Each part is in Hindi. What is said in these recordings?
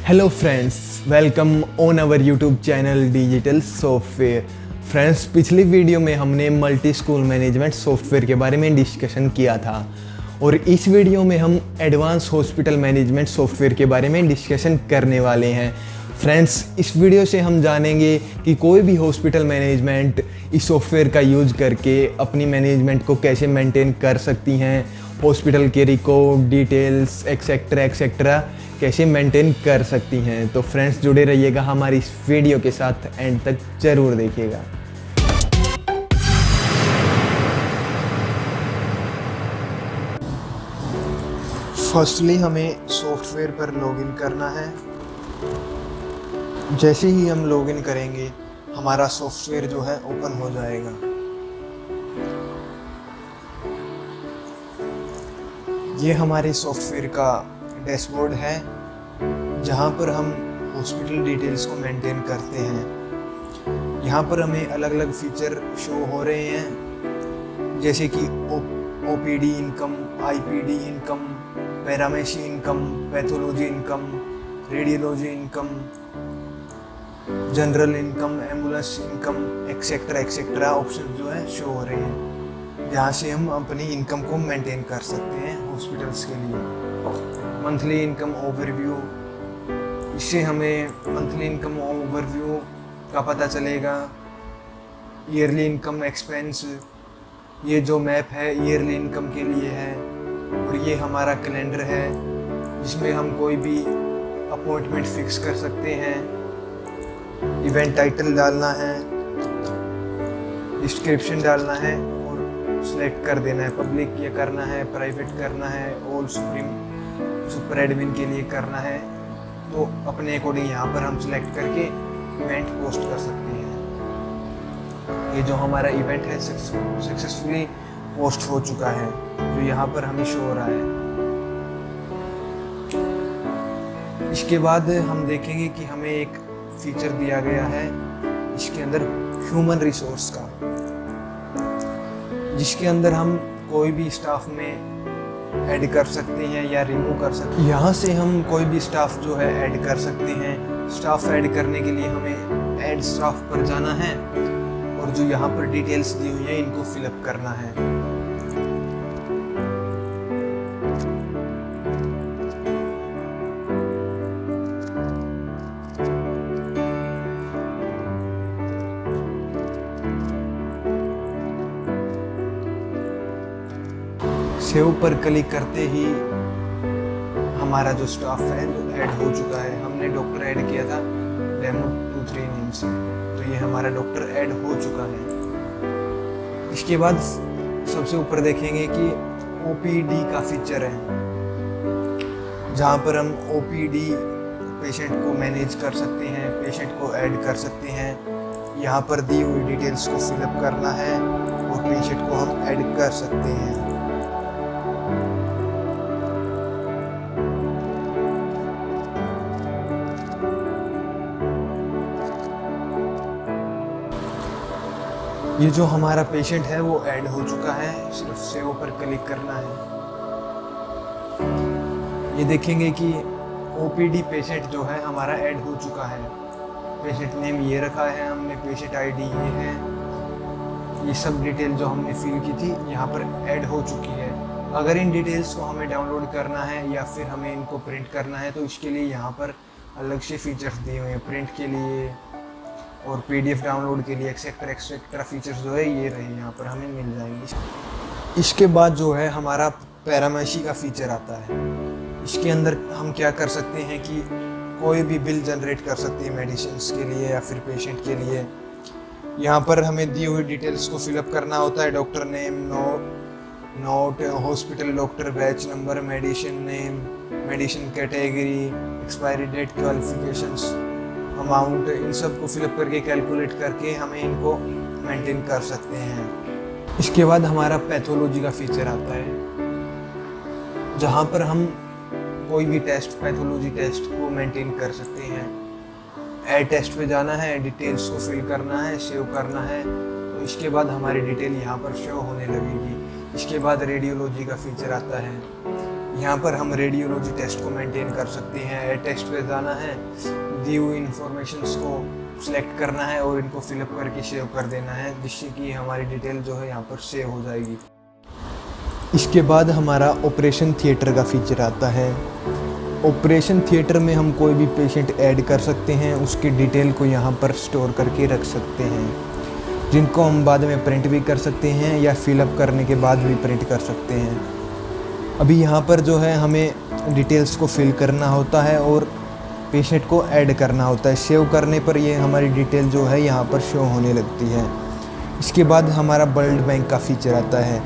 Hello friends, welcome on our YouTube channel digital software. Friends, पिछली वीडियो में हमने मल्टी स्कूल मैनेजमेंट सॉफ्टवेयर के बारे में डिस्कशन किया था और इस वीडियो में हम एडवांस हॉस्पिटल मैनेजमेंट सॉफ्टवेयर के बारे में डिस्कशन करने वाले हैं। फ्रेंड्स, इस वीडियो से हम जानेंगे कि कोई भी हॉस्पिटल मैनेजमेंट इस सॉफ्टवेयर का यूज़ करके अपनी मैनेजमेंट को कैसे मेंटेन कर सकती हैं, हॉस्पिटल के रिकॉर्ड, डिटेल्स एक्सेट्रा कैसे मेंटेन कर सकती हैं। तो फ्रेंड्स, जुड़े रहिएगा हमारी इस वीडियो के साथ, एंड तक ज़रूर देखिएगा। फर्स्टली हमें सॉफ्टवेयर पर लॉगिन करना है। जैसे ही हम लॉगिन करेंगे हमारा सॉफ्टवेयर जो है ओपन हो जाएगा। ये हमारे सॉफ्टवेयर का डैशबोर्ड है जहाँ पर हम हॉस्पिटल डिटेल्स को मेंटेन करते हैं। यहाँ पर हमें अलग अलग फीचर शो हो रहे हैं, जैसे कि OPD income, IPD income, pharmacy income, pathology income, radiology income, general income, ambulance income etcetera option जो है शो हो रहे हैं, जहाँ से हम अपनी इनकम को मेंटेन कर सकते हैं हॉस्पिटल्स के लिए। मंथली इनकम ओवरव्यू, इससे हमें मंथली इनकम ओवरव्यू का पता चलेगा। ईयरली इनकम एक्सपेंस, ये जो मैप है ईयरली इनकम के लिए है। और ये हमारा कैलेंडर है जिसमें हम कोई भी अपॉइंटमेंट फिक्स कर सकते हैं। इवेंट टाइटल डालना है, डिस्क्रिप्शन डालना है और सिलेक्ट कर देना है, पब्लिक ये करना है, प्राइवेट करना है, ऑल सुपर एडमिन के लिए करना है। तो अपने अकॉर्डिंग यहाँ पर हम सिलेक्ट करके इवेंट पोस्ट कर सकते हैं। ये जो हमारा इवेंट है सक्सेसफुली पोस्ट हो चुका है, जो यहाँ पर हमें शो हो रहा है। इसके बाद हम देखेंगे कि हमें एक फीचर दिया गया है इसके अंदर ह्यूमन रिसोर्स का, जिसके अंदर हम कोई भी स्टाफ में ऐड कर सकते हैं या रिमूव कर सकते हैं। यहाँ से हम कोई भी स्टाफ जो है ऐड कर सकते हैं। स्टाफ ऐड करने के लिए हमें ऐड स्टाफ पर जाना है और जो यहाँ पर डिटेल्स दी हुई है इनको फिलअप करना है। सेव पर क्लिक करते ही हमारा जो स्टाफ है जो ऐड हो चुका है। हमने डॉक्टर ऐड किया था डेमो 23 नेम से, तो ये हमारा डॉक्टर ऐड हो चुका है। इसके बाद सबसे ऊपर देखेंगे कि ओपीडी का फीचर है, जहाँ पर हम ओपीडी पेशेंट को मैनेज कर सकते हैं, पेशेंट को ऐड कर सकते हैं। यहाँ पर दी हुई डिटेल्स को फिलअप करना है और पेशेंट को हम ऐड कर सकते हैं। ये जो हमारा पेशेंट है वो ऐड हो चुका है, सिर्फ सेव पर क्लिक करना है। ये देखेंगे कि ओपीडी पेशेंट जो है हमारा ऐड हो चुका है। पेशेंट नेम ये रखा है हमने, पेशेंट आईडी ये है। ये सब डिटेल जो हमने फिल की थी यहाँ पर ऐड हो चुकी है। अगर इन डिटेल्स को हमें डाउनलोड करना है या फिर हमें इनको प्रिंट करना है तो इसके लिए यहाँ पर अलग से फीचर्स दिए हुए हैं, प्रिंट के लिए और पीडीएफ डाउनलोड के लिए एक्सेट्रा फीचर्स जो है ये रहे यहाँ पर हमें मिल जाएंगे। इसके बाद जो है हमारा पैरामेसी का फीचर आता है। इसके अंदर हम क्या कर सकते हैं कि कोई भी बिल जनरेट कर सकते हैं मेडिसिन के लिए या फिर पेशेंट के लिए। यहाँ पर हमें दी हुई डिटेल्स को फिलअप करना होता है। Doctor name, note, hospital doctor, batch number, medicine name, medicine category, expiry date, qualifications, amount, इन सब को फिलअप करके कैलकुलेट करके हमें इनको मेंटेन कर सकते हैं। इसके बाद हमारा पैथोलॉजी का फीचर आता है, जहाँ पर हम कोई भी टेस्ट, पैथोलॉजी टेस्ट को मेंटेन कर सकते हैं। ऐड टेस्ट पे जाना है, डिटेल्स को फिल करना है, सेव करना है, तो इसके बाद हमारी डिटेल यहाँ पर शो होने लगेगी। इसके बाद रेडियोलॉजी का फीचर आता है। यहाँ पर हम रेडियोलॉजी टेस्ट को मेंटेन कर सकते हैं। ऐड टेस्ट पे जाना है, दी हुई इंफॉर्मेशंस को सिलेक्ट करना है और इनको फिलअप करके सेव कर देना है, जिससे कि हमारी डिटेल जो है यहाँ पर सेव हो जाएगी। इसके बाद हमारा ऑपरेशन थिएटर का फीचर आता है। ऑपरेशन थिएटर में हम कोई भी पेशेंट ऐड कर सकते हैं, उसकी डिटेल को यहाँ पर स्टोर करके रख सकते हैं, जिनको हम बाद में प्रिंट भी कर सकते हैं या फिलअप करने के बाद भी प्रिंट कर सकते हैं। अभी यहाँ पर जो है हमें डिटेल्स को फिल करना होता है और पेशेंट को ऐड करना होता है। सेव करने पर ये हमारी डिटेल जो है यहाँ पर शो होने लगती है। इसके बाद हमारा ब्लड बैंक का फीचर आता है।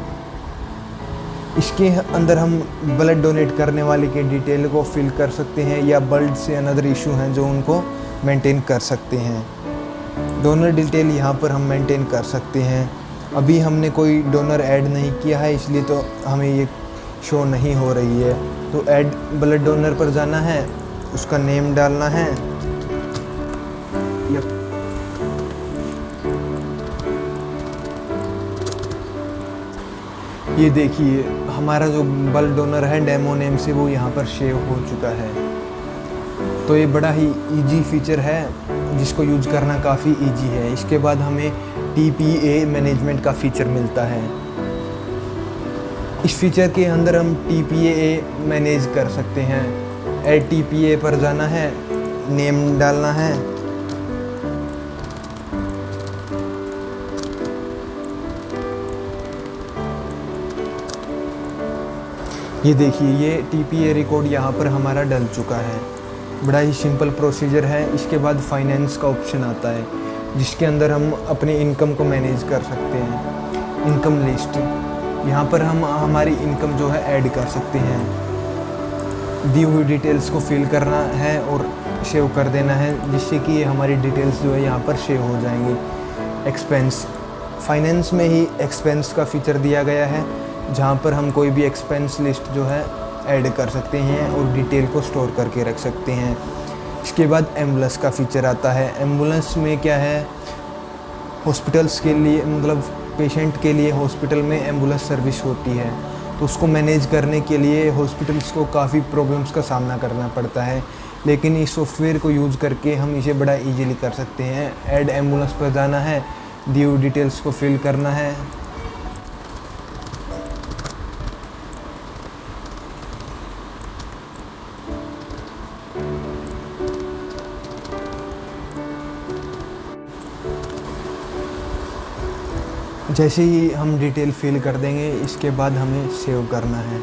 इसके अंदर हम ब्लड डोनेट करने वाले के डिटेल को फिल कर सकते हैं या ब्लड से अनदर इशू हैं जो उनको मेंटेन कर सकते हैं। डोनर डिटेल यहाँ पर हम मेंटेन कर सकते हैं। अभी हमने कोई डोनर ऐड नहीं किया है, इसलिए तो हमें ये शो नहीं हो रही है। तो ऐड ब्लड डोनर पर जाना है, उसका नेम डालना है। ये देखिए हमारा जो ब्लड डोनर है डेमो नेम से वो यहाँ पर सेव हो चुका है। तो ये बड़ा ही इजी फीचर है जिसको यूज करना काफ़ी इजी है। इसके बाद हमें TPA मैनेजमेंट का फीचर मिलता है। इस फीचर के अंदर हम TPA मैनेज कर सकते हैं। ऐड TPA पर जाना है, नेम डालना है, ये देखिए ये TPA रिकॉर्ड यहाँ पर हमारा डल चुका है। बड़ा ही सिंपल प्रोसीजर है। इसके बाद फाइनेंस का ऑप्शन आता है, जिसके अंदर हम अपनी इनकम को मैनेज कर सकते हैं। इनकम लिस्ट, यहाँ पर हम हमारी इनकम जो है ऐड कर सकते हैं। दी हुई डिटेल्स को फिल करना है और सेव कर देना है, जिससे कि ये हमारी डिटेल्स जो है यहाँ पर सेव हो जाएंगी। एक्सपेंस, फाइनेंस में ही एक्सपेंस का फीचर दिया गया है, जहाँ पर हम कोई भी एक्सपेंस लिस्ट जो है ऐड कर सकते हैं और डिटेल को स्टोर करके रख सकते हैं। इसके बाद एम्बुलेंस का फीचर आता है। एम्बुलेंस में क्या है, हॉस्पिटल्स के लिए मतलब पेशेंट के लिए हॉस्पिटल में एम्बुलेंस सर्विस होती है, तो उसको मैनेज करने के लिए हॉस्पिटल्स को काफ़ी प्रॉब्लम्स का सामना करना पड़ता है, लेकिन इस सॉफ्टवेयर को यूज़ करके हम इसे बड़ा इजीली कर सकते हैं। ऐड एम्बुलेंस पर जाना है, दी हुई डिटेल्स को फिल करना है, जैसे ही हम डिटेल फिल कर देंगे इसके बाद हमें सेव करना है।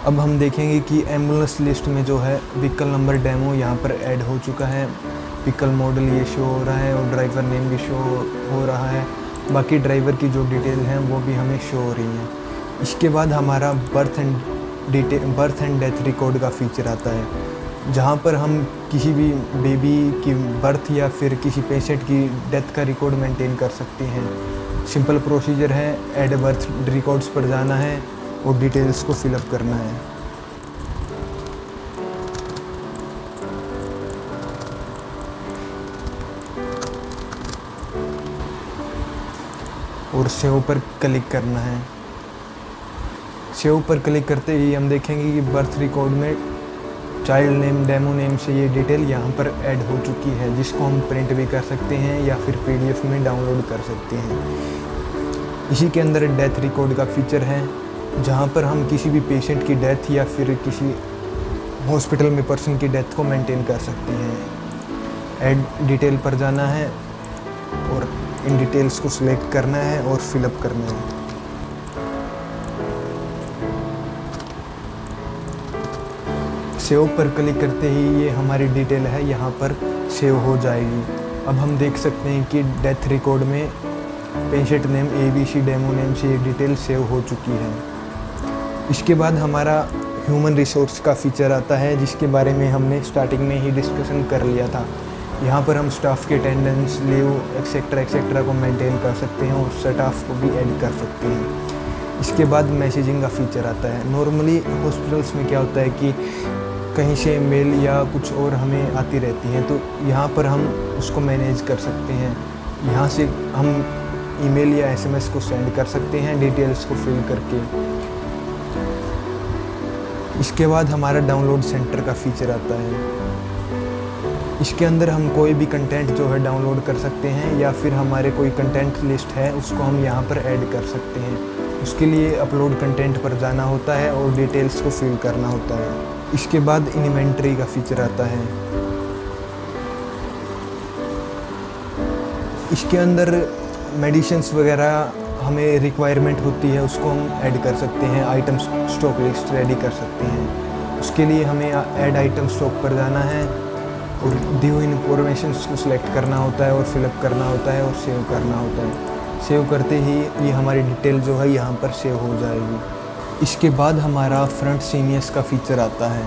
अब हम देखेंगे कि एम्बुलेंस लिस्ट में जो है व्हीकल नंबर डेमो यहाँ पर ऐड हो चुका है। व्हीकल मॉडल ये शो हो रहा है और ड्राइवर नेम भी शो हो रहा है। बाकी ड्राइवर की जो डिटेल हैं वो भी हमें शो हो रही हैं। इसके बाद हमारा बर्थ एंड डेथ रिकॉर्ड का फीचर आता है, जहाँ पर हम किसी भी बेबी की बर्थ या फिर किसी पेशेंट की डेथ का रिकॉर्ड मेंटेन कर सकते हैं। सिंपल प्रोसीजर है, ऐड बर्थ रिकॉर्ड्स पर जाना है और डिटेल्स को फिलअप करना है। और सेव पर क्लिक करना है। सेव पर क्लिक करते ही हम देखेंगे कि बर्थ रिकॉर्ड में चाइल्ड नेम डेमो नेम से ये डिटेल यहाँ पर ऐड हो चुकी है, जिसको हम प्रिंट भी कर सकते हैं या फिर PDF में डाउनलोड कर सकते हैं। इसी के अंदर डेथ रिकॉर्ड का फीचर है, जहाँ पर हम किसी भी पेशेंट की डेथ या फिर किसी हॉस्पिटल में पर्सन की डेथ को मेंटेन कर सकते हैं। ऐड डिटेल पर जाना है और इन डिटेल्स को सिलेक्ट करना है और फिलअप करना है। सेव पर क्लिक करते ही ये हमारी डिटेल है यहाँ पर सेव हो जाएगी। अब हम देख सकते हैं कि डेथ रिकॉर्ड में patient name ABC demo name से ये डिटेल सेव हो चुकी है। इसके बाद हमारा ह्यूमन रिसोर्स का फीचर आता है, जिसके बारे में हमने स्टार्टिंग में ही डिस्कशन कर लिया था। यहाँ पर हम स्टाफ के अटेंडेंस, लीव एक्सेट्रा को मेंटेन कर सकते हैं और स्टाफ को भी ऐड कर सकते हैं। इसके बाद मैसेजिंग का फीचर आता है। नॉर्मली हॉस्पिटल्स में क्या होता है कि कहीं से मेल या कुछ और हमें आती रहती हैं, तो यहाँ पर हम उसको मैनेज कर सकते हैं। यहाँ से हम ईमेल या SMS को सेंड कर सकते हैं डिटेल्स को फिल करके। इसके बाद हमारा डाउनलोड सेंटर का फीचर आता है। इसके अंदर हम कोई भी कंटेंट जो है डाउनलोड कर सकते हैं, या फिर हमारे कोई कंटेंट लिस्ट है उसको हम यहाँ पर ऐड कर सकते हैं। उसके लिए अपलोड कंटेंट पर जाना होता है और डिटेल्स को फिल करना होता है। इसके बाद इन्वेंटरी का फीचर आता है। इसके अंदर मेडिसिन्स वगैरह हमें रिक्वायरमेंट होती है, उसको हम ऐड कर सकते हैं। आइटम स्टॉक लिस्ट रेडी कर सकते हैं। उसके लिए हमें ऐड आइटम स्टॉक पर जाना है और दी हुई इन्फॉर्मेशन को सिलेक्ट करना होता है और फिलअप करना होता है और सेव करना होता है। सेव करते ही ये हमारी डिटेल जो है यहाँ पर सेव हो जाएगी। इसके बाद हमारा फ्रंट सीनियर्स का फीचर आता है,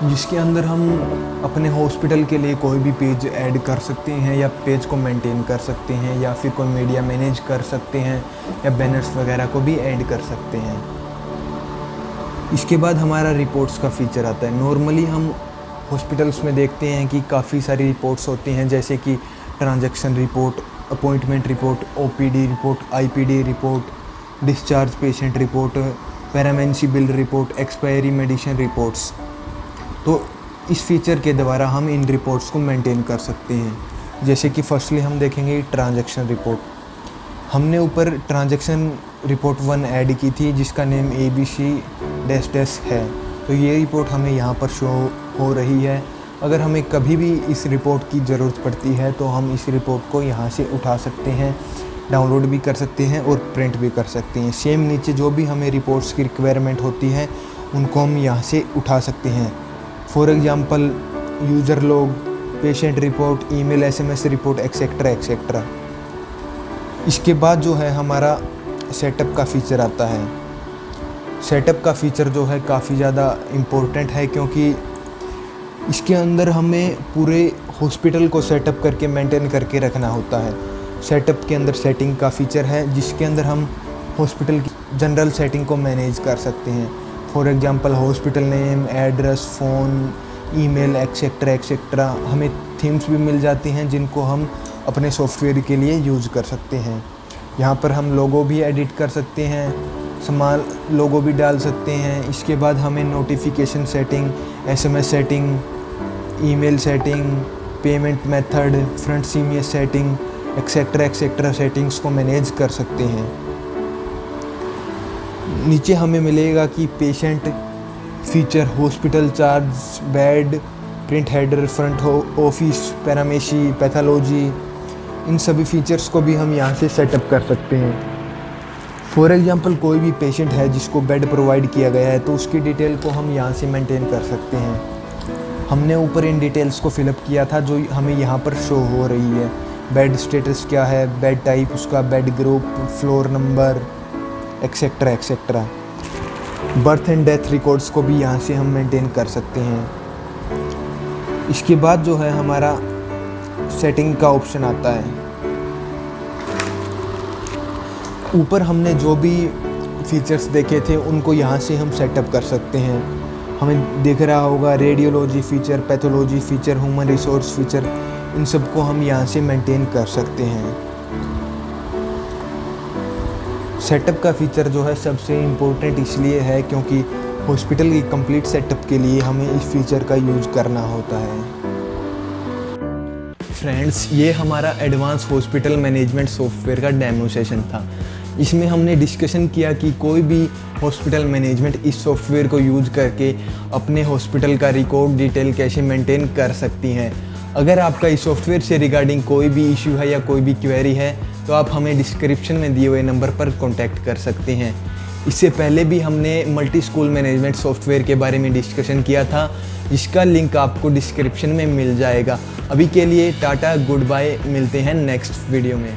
जिसके अंदर हम अपने हॉस्पिटल के लिए कोई भी पेज ऐड कर सकते हैं या पेज को मेंटेन कर सकते हैं, या फिर कोई मीडिया मैनेज कर सकते हैं, या बैनर्स वगैरह को भी ऐड कर सकते हैं। इसके बाद हमारा रिपोर्ट्स का फीचर आता है। नॉर्मली हम हॉस्पिटल्स में देखते हैं कि काफ़ी सारी रिपोर्ट्स होती हैं, जैसे कि transaction report, appointment report, OPD report, IPD report, discharge patient report, pharmacy bill report, expiry medicine reports. तो इस फीचर के द्वारा हम इन रिपोर्ट्स को मेंटेन कर सकते हैं। जैसे कि फर्स्टली हम देखेंगे ट्रांजैक्शन रिपोर्ट। हमने ऊपर ट्रांजैक्शन रिपोर्ट 1 ऐड की थी, जिसका नेम ABC-- है। तो ये रिपोर्ट हमें यहाँ पर शो हो रही है। अगर हमें कभी भी इस रिपोर्ट की ज़रूरत पड़ती है तो हम इस रिपोर्ट को यहाँ से उठा सकते हैं, डाउनलोड भी कर सकते हैं और प्रिंट भी कर सकते हैं। सेम नीचे जो भी हमें रिपोर्ट्स की रिक्वायरमेंट होती है उनको हम यहाँ से उठा सकते हैं। For example user log, patient report, email, SMS report, etcetera etcetera. इसके बाद जो है हमारा सेटअप का फीचर आता है। सेटअप का फीचर जो है काफ़ी ज़्यादा इम्पोर्टेंट है, क्योंकि इसके अंदर हमें पूरे हॉस्पिटल को सेटअप करके मेंटेन करके रखना होता है। सेटअप के अंदर सेटिंग का फीचर है, जिसके अंदर हम हॉस्पिटल की जनरल सेटिंग को मैनेज कर सकते हैं। For example hospital name, address, phone, email, etcetera etcetera. हमें थीम्स भी मिल जाती हैं जिनको हम अपने सॉफ्टवेयर के लिए यूज़ कर सकते हैं। यहाँ पर हम लोगो भी एडिट कर सकते हैं, स्मॉल लोगो भी डाल सकते हैं। इसके बाद हमें notification setting, SMS setting, email setting, payment method, front seniors setting, etcetera etcetera settings को मैनेज कर सकते हैं। नीचे हमें मिलेगा कि patient feature, hospital charge, bed, print header, front office, pharmacy, pathology, इन सभी फीचर्स को भी हम यहाँ से सेटअप कर सकते हैं। फॉर एग्जांपल कोई भी पेशेंट है जिसको बेड प्रोवाइड किया गया है तो उसकी डिटेल को हम यहाँ से मेंटेन कर सकते हैं। हमने ऊपर इन डिटेल्स को फिलअप किया था जो हमें यहाँ पर शो हो रही है। बेड स्टेटस क्या है, बेड टाइप उसका, bed group, floor number, etcetera etcetera. Birth and death records को भी यहाँ से हम मेंटेन कर सकते हैं। इसके बाद जो है हमारा सेटिंग का ऑप्शन आता है। ऊपर हमने जो भी फीचर्स देखे थे उनको यहाँ से हम सेटअप कर सकते हैं। हमें दिख रहा होगा radiology feature, pathology feature, human resource feature, इन सबको हम यहाँ से मेंटेन कर सकते हैं। सेटअप का फीचर जो है सबसे इम्पोर्टेंट इसलिए है क्योंकि हॉस्पिटल की कंप्लीट सेटअप के लिए हमें इस फीचर का यूज़ करना होता है। फ्रेंड्स, ये हमारा एडवांस हॉस्पिटल मैनेजमेंट सॉफ्टवेयर का डेमो सेशन था। इसमें हमने डिस्कशन किया कि कोई भी हॉस्पिटल मैनेजमेंट इस सॉफ्टवेयर को यूज़ करके अपने हॉस्पिटल का रिकॉर्ड डिटेल कैसे मेंटेन कर सकती हैं। अगर आपका इस सॉफ्टवेयर से रिगार्डिंग कोई भी इशू है या कोई भी क्वेरी है तो आप हमें डिस्क्रिप्शन में दिए हुए नंबर पर कॉन्टैक्ट कर सकते हैं। इससे पहले भी हमने मल्टी स्कूल मैनेजमेंट सॉफ्टवेयर के बारे में डिस्कशन किया था, जिसका लिंक आपको डिस्क्रिप्शन में मिल जाएगा। अभी के लिए टाटा, गुड बाय, मिलते हैं नेक्स्ट वीडियो में।